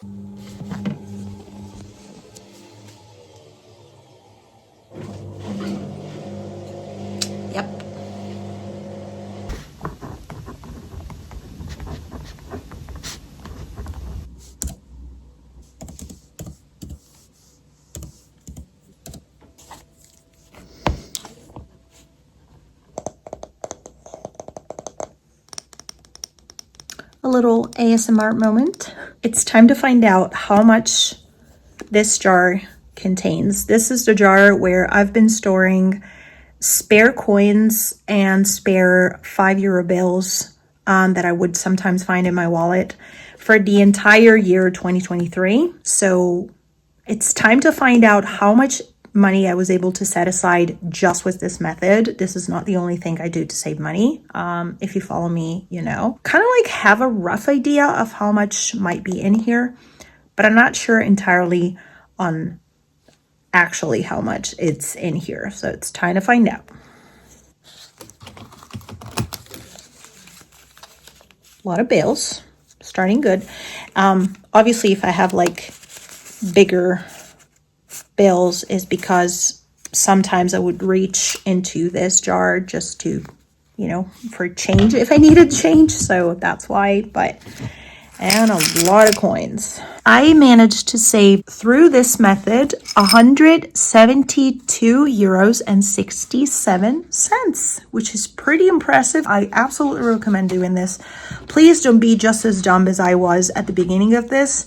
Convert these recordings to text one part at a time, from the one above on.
Yep. A little ASMR moment. It's time to find out how much this jar contains. This is the jar where I've been storing spare coins and spare €5 bills that I would sometimes find in my wallet for the entire year 2023. So it's time to find out how much money I was able to set aside just with this method. This is not the only thing I do to save money. If you follow me, you know. Kind of like have a rough idea of how much might be in here, but I'm not sure entirely on actually how much it's in here. So it's time to find out. A lot of bills, starting good. Obviously, if I have like bigger bills, is because sometimes I would reach into this jar just to, you know, for change if I needed change. So that's why, and a lot of coins. I managed to save through this method €172.67, which is pretty impressive. I absolutely recommend doing this. Please don't be just as dumb as I was at the beginning of this.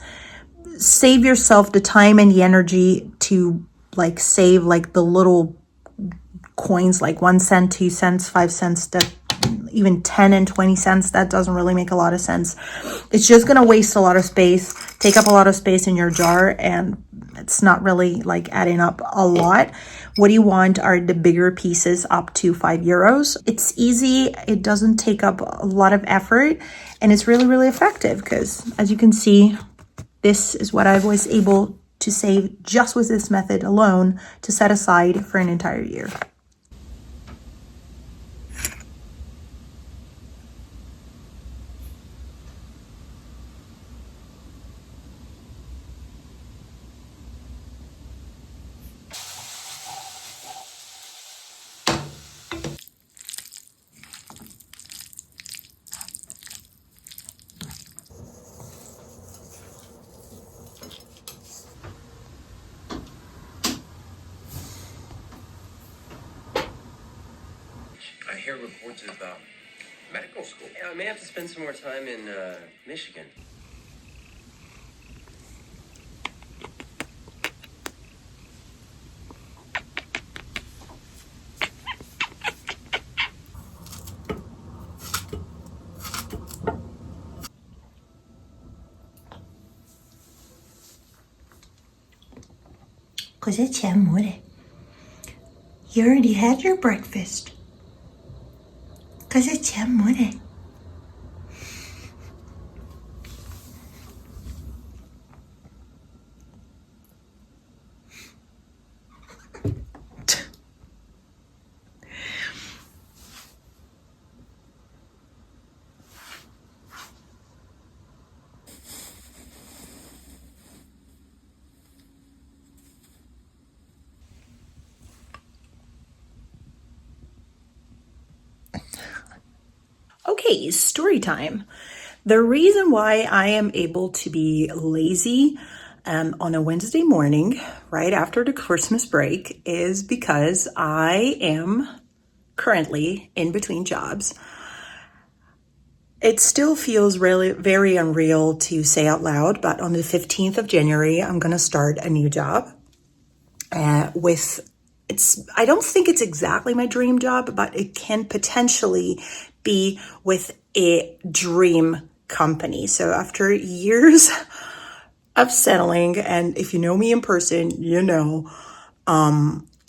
Save yourself the time and the energy to like save like the little coins, like 1 cent, 2 cents, 5 cents, that even 10 and 20 cents. That doesn't really make a lot of sense. It's just going to waste a lot of space, take up a lot of space in your jar, and it's not really like adding up a lot. What you want are the bigger pieces up to €5. It's easy. It doesn't take up a lot of effort, and it's really, really effective because, as you can see, this is what I was able to save just with this method alone to set aside for an entire year. I hear reports of medical school. Yeah, I may have to spend some more time in Michigan. Cosa c'è, amore? You already had your breakfast. Cosa c'è, amore? Okay, story time. The reason why I am able to be lazy on a Wednesday morning right after the Christmas break is because I am currently in between jobs. It still feels really very unreal to say out loud, but on the 15th of January, I'm going to start a new job I don't think it's exactly my dream job, but it can potentially be with a dream company. So after years of settling, and if you know me in person, you know,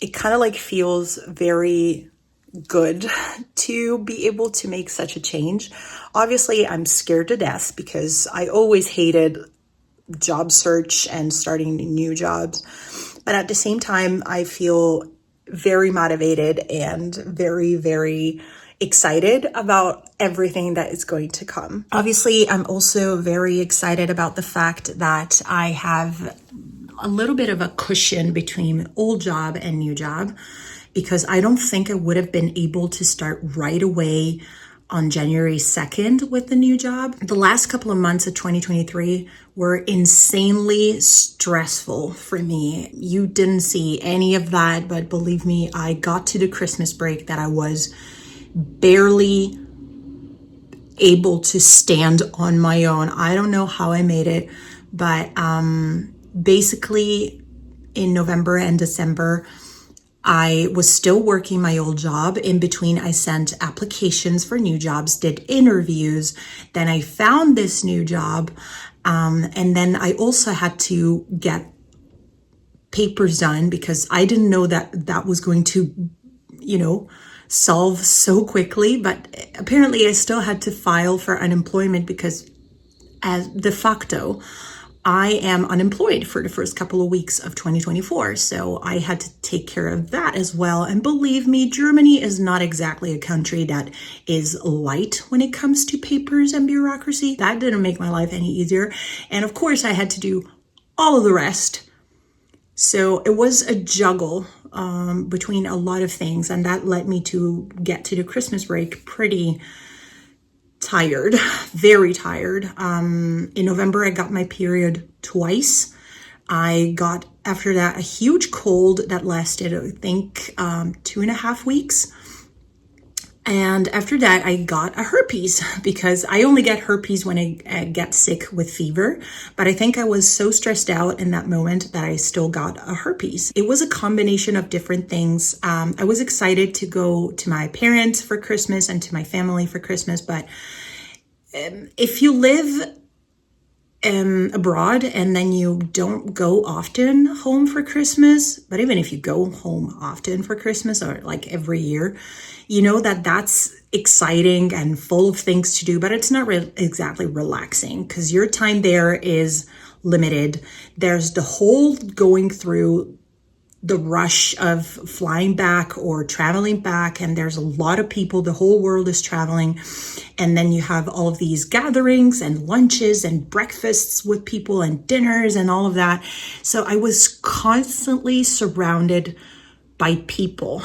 it kind of like feels very good to be able to make such a change. Obviously, I'm scared to death because I always hated job search and starting new jobs. But at the same time, I feel very motivated and very, very excited about everything that is going to come. Obviously, I'm also very excited about the fact that I have a little bit of a cushion between old job and new job, because I don't think I would have been able to start right away on January 2nd with the new job. The last couple of months of 2023 were insanely stressful for me. You didn't see any of that, but believe me, I got to the Christmas break that I was barely able to stand on my own. I don't know how I made it, but basically in November and December, I was still working my old job. In between, I sent applications for new jobs, did interviews. Then I found this new job. And then I also had to get papers done because I didn't know that that was going to, solve so quickly. But apparently I still had to file for unemployment because as de facto, I am unemployed for the first couple of weeks of 2024. So I had to take care of that as well. And believe me, Germany is not exactly a country that is light when it comes to papers and bureaucracy. That didn't make my life any easier. And of course, I had to do all of the rest. So it was a juggle between a lot of things. And that led me to get to the Christmas break pretty tired, very tired. In November, I got my period twice. I got, after that, a huge cold that lasted, I think, 2.5 weeks. And after that, I got a herpes because I only get herpes when I get sick with fever. But I think I was so stressed out in that moment that I still got a herpes. It was a combination of different things. I was excited to go to my parents for Christmas and to my family for Christmas. But if you live abroad and then you don't go often home for Christmas, but even if you go home often for Christmas or like every year, you know that that's exciting and full of things to do, but it's not exactly relaxing because your time there is limited. There's the whole going through the rush of flying back or traveling back, and there's a lot of people, the whole world is traveling, and then you have all of these gatherings and lunches and breakfasts with people and dinners and all of that. So I was constantly surrounded by people.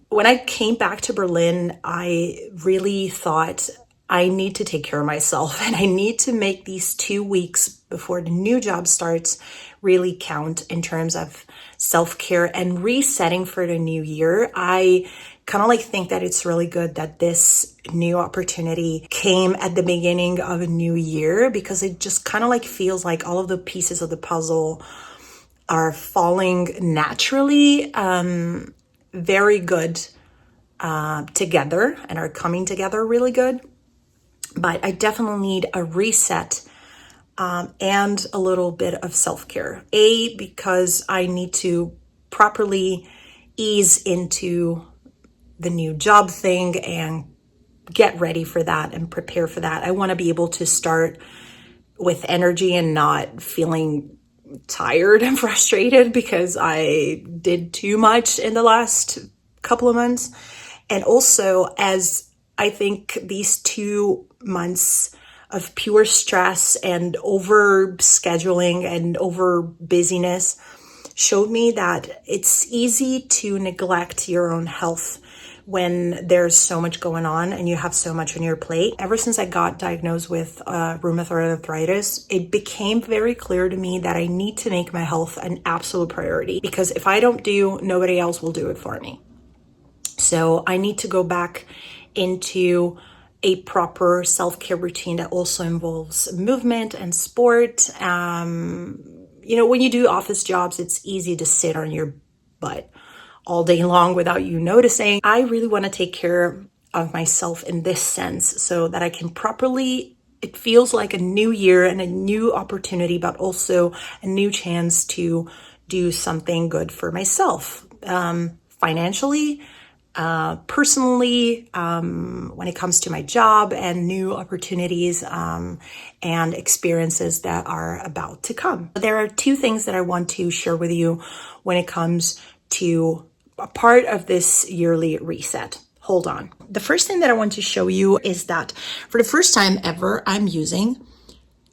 When I came back to Berlin, I really thought I need to take care of myself and I need to make these 2 weeks before the new job starts really count in terms of self-care and resetting for the new year. I kind of think that it's really good that this new opportunity came at the beginning of a new year because it just kind of feels like all of the pieces of the puzzle are falling naturally, very good together and are coming together really good. But I definitely need a reset and a little bit of self-care. Because I need to properly ease into the new job thing and get ready for that and prepare for that. I want to be able to start with energy and not feeling tired and frustrated because I did too much in the last couple of months. And also, as I think these 2 months of pure stress and over scheduling and over busyness showed me that it's easy to neglect your own health when there's so much going on and you have so much on your plate. Ever since I got diagnosed with rheumatoid arthritis, it became very clear to me that I need to make my health an absolute priority because if I don't do, nobody else will do it for me. So I need to go back into a proper self-care routine that also involves movement and sport. When you do office jobs, it's easy to sit on your butt all day long without you noticing. I really want to take care of myself in this sense so that I can properly, it feels like a new year and a new opportunity, but also a new chance to do something good for myself, financially, personally, when it comes to my job and new opportunities and experiences that are about to come. There are 2 things that I want to share with you when it comes to a part of this yearly reset. hold on. The first thing that I want to show you is that for the first time ever, I'm using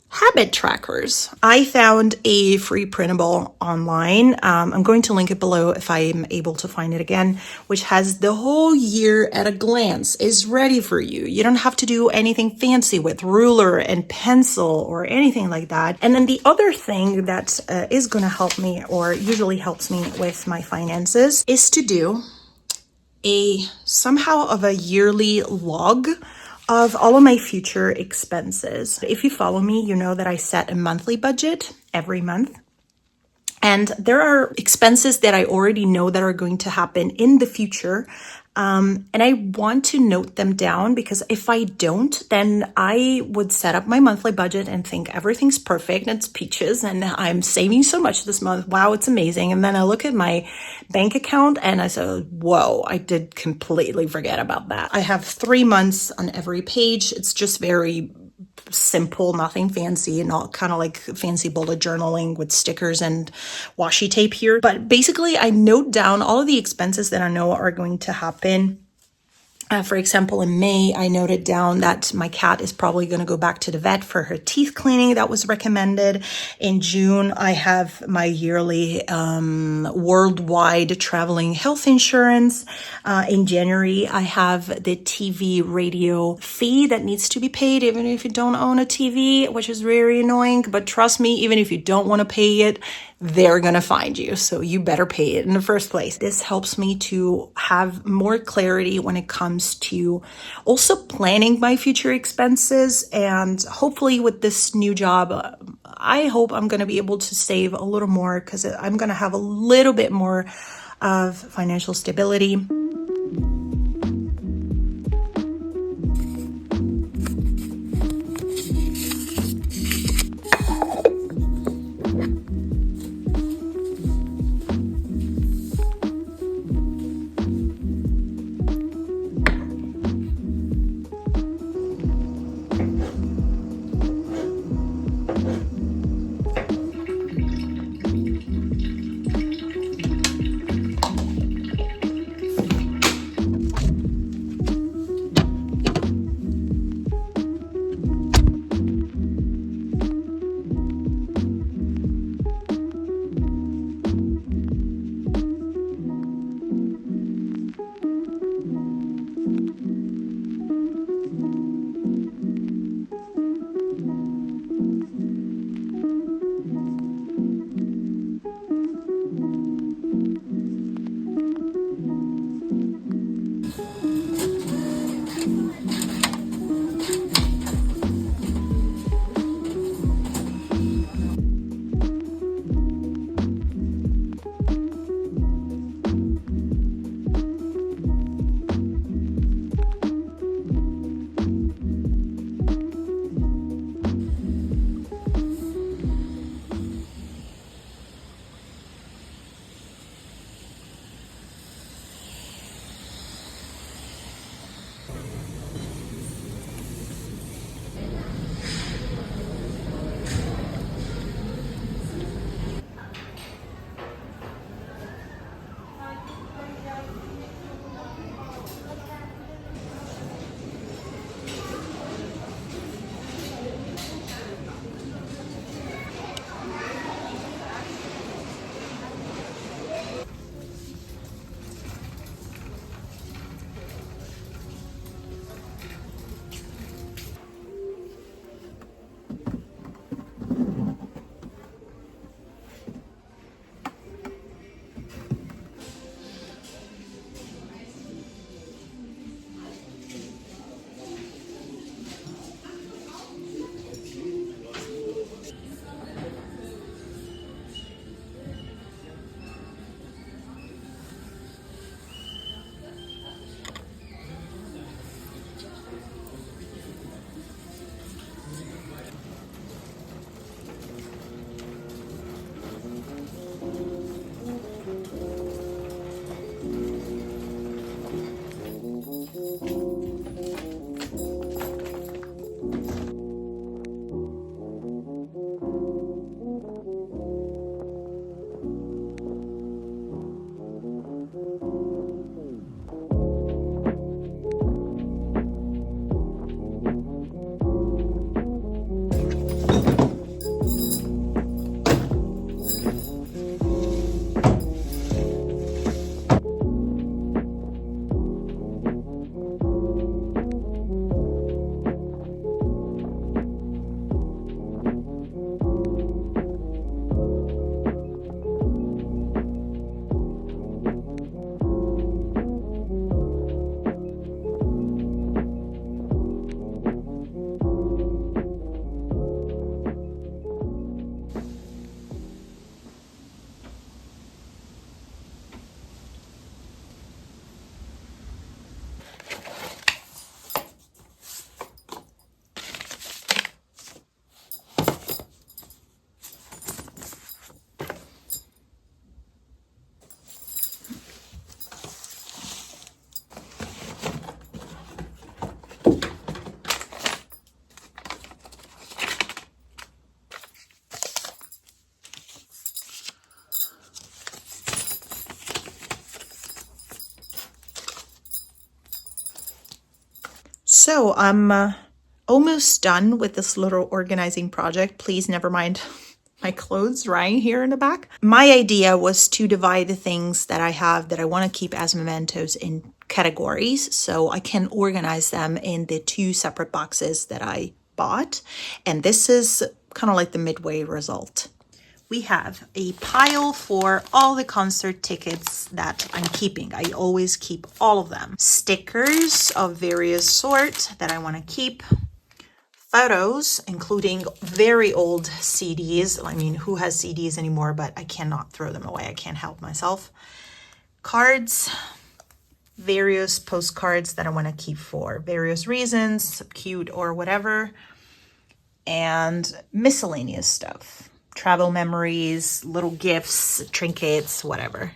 habit trackers. I found a free printable online. I'm going to link it below if I'm able to find it again, which has the whole year at a glance, is ready for you. You don't have to do anything fancy with ruler and pencil or anything like that. And then the other thing that is going to help me, or usually helps me with my finances, is to do somehow of a yearly log of all of my future expenses. If you follow me, you know that I set a monthly budget every month. And there are expenses that I already know that are going to happen in the future. And I want to note them down, because if I don't, then I would set up my monthly budget and think everything's perfect and it's peaches and I'm saving so much this month. Wow, it's amazing. And then I look at my bank account and I say, whoa, I did completely forget about that. I have 3 months on every page. It's just very simple, nothing fancy, not kind of like fancy bullet journaling with stickers and washi tape here. But basically, I note down all of the expenses that I know are going to happen. For example, in May, I noted down that my cat is probably going to go back to the vet for her teeth cleaning. That was recommended. In June, I have my yearly worldwide traveling health insurance. In January, I have the TV radio fee that needs to be paid, even if you don't own a TV, which is very annoying. But trust me, even if you don't want to pay it, they're going to find you. So you better pay it in the first place. This helps me to have more clarity when it comes to also planning my future expenses. And hopefully with this new job, I hope I'm going to be able to save a little more, because I'm going to have a little bit more of financial stability. So I'm almost done with this little organizing project. Please never mind my clothes drying here in the back. My idea was to divide the things that I have that I want to keep as mementos in categories so I can organize them in the 2 separate boxes that I bought. And this is kind of like the midway result. We have a pile for all the concert tickets that I'm keeping. I always keep all of them. Stickers of various sort that I want to keep. Photos, including very old CDs. I mean, who has CDs anymore? But I cannot throw them away. I can't help myself. Cards, various postcards that I want to keep for various reasons, cute or whatever. And miscellaneous stuff. Travel memories, little gifts, trinkets, whatever.